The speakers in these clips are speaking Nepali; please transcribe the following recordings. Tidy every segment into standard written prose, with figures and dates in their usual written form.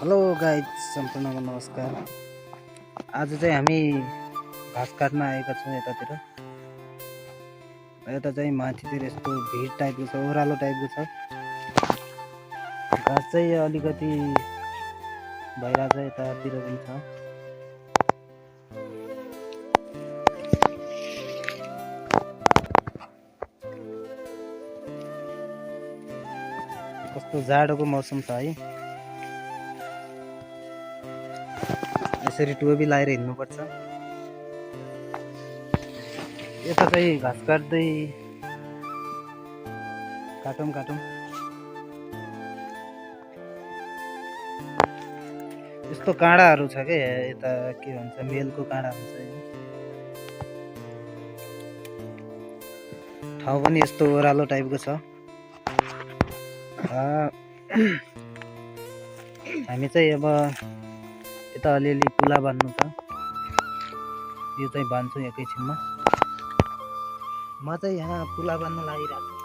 हेलो गाइज, सम्पूर्णमा नमस्कार। आज चाहिँ हामी घाँस काट्न आएका छौँ। यतातिर यता चाहिँ माथितिर यस्तो भिड टाइपको छ, ओह्रालो टाइपको छ। घाँस चाहिँ अलिकति भइरहेछ, यतातिर पनि छ। कस्तो जाडोको मौसम छ है। यसरी टोपी लाएर हिँड्नुपर्छ। यता चाहिँ घाँस काट्दै काटौँ यस्तो काँडाहरू छ क्या यता, के भन्छ, मेलको काँडा हुन्छ। ठाउँ पनि यस्तो ओह्रालो टाइपको छ। हामी चाहिँ अब यता अलिअलि पुला बान्नु छ। यो चाहिँ बान्छु एकैछिनमा। म चाहिँ यहाँ पुला बान्न लागिरहेको छु।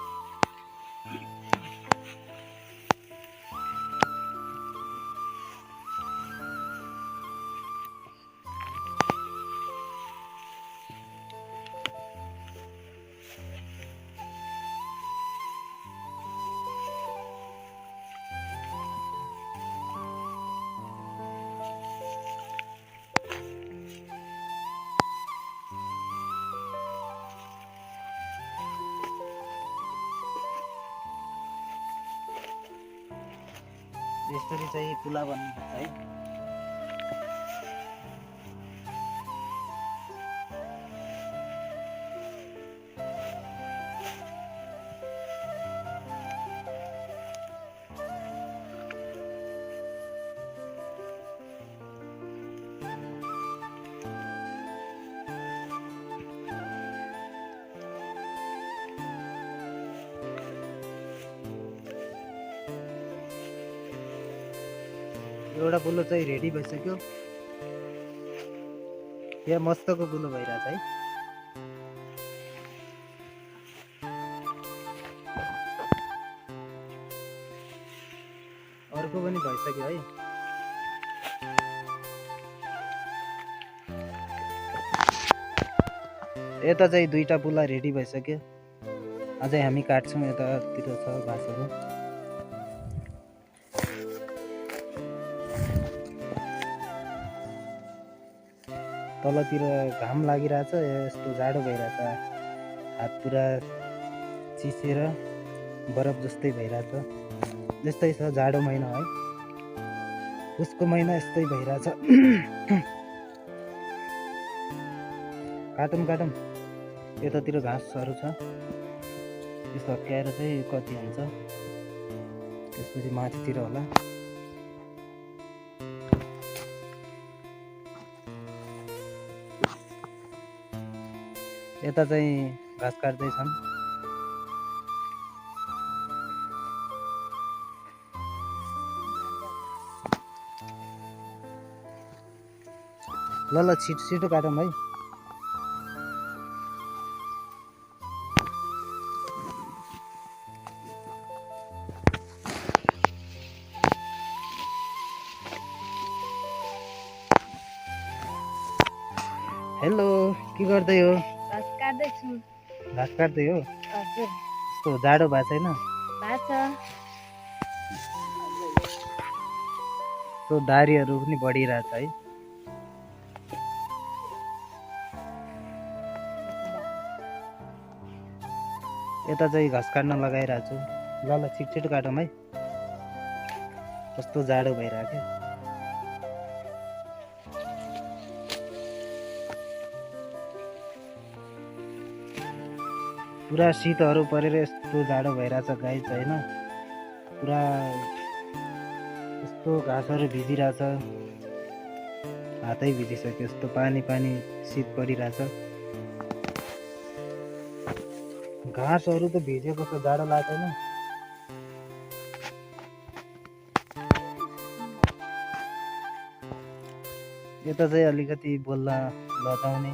यसरी चाहिँ पुला बन्नुपर्छ है। एउटा बुलो चाहिँ रेडी भइसक्यो। यहाँ मस्तको बुलो भइरहेछ है। अर्को पनि भइसक्यो है। यता चाहिँ दुईटा पुला रेडी भइसक्यो। अझै हामी काट्छौँ। यतातिर छ घाँसहरू। तलतिर घाम लागिरहेछ, यस्तो जाडो भइरहेछ। हात पुरा चिसेर बरफ जस्तै भइरहेछ। यस्तै छ, जाडो महिना है। उसको महिना यस्तै भइरहेछ। काटौँ। यतातिर घाँसहरू छ। त्यो सकाएर चाहिँ कति हुन्छ, त्यसपछि माथितिर होला। यता चाहिँ घाँस काट्दैछन्। ल छिटो काटौँ है। हेलो, के गर्दै हो? घाँस काट्दैछु। घाँस काट्दै हो? हजुर। यस्तो जाडो भएको छैन? भएको छ। यस्तो दारीहरू पनि बढिरहेछ है। यता चाहिँ घाँस काट्न लगाइरहेको छु। ल छिटो काटौँ है। कस्तो जाडो भइरहेको। पुरा शीतहरू परेर यस्तो जाडो भइरहेछ गाइस होइन। पुरा यस्तो घाँसहरू भिजिरहेछ। हातै भिजिसक्यो। यस्तो पानी शीत परिरहेछ। घाँसहरू त भिजेको छ, जाडो लाग्दैन। यता चाहिँ अलिकति बोल्न लजाउने।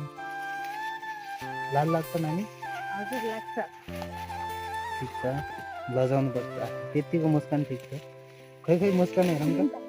लाज लाग्छ नानी? हजुर लाग्छ। ठिक छ, लजाउनुपर्छ। त्यतिको मुस्कान ठिक छ। खै मुस्कान हेरौँ त।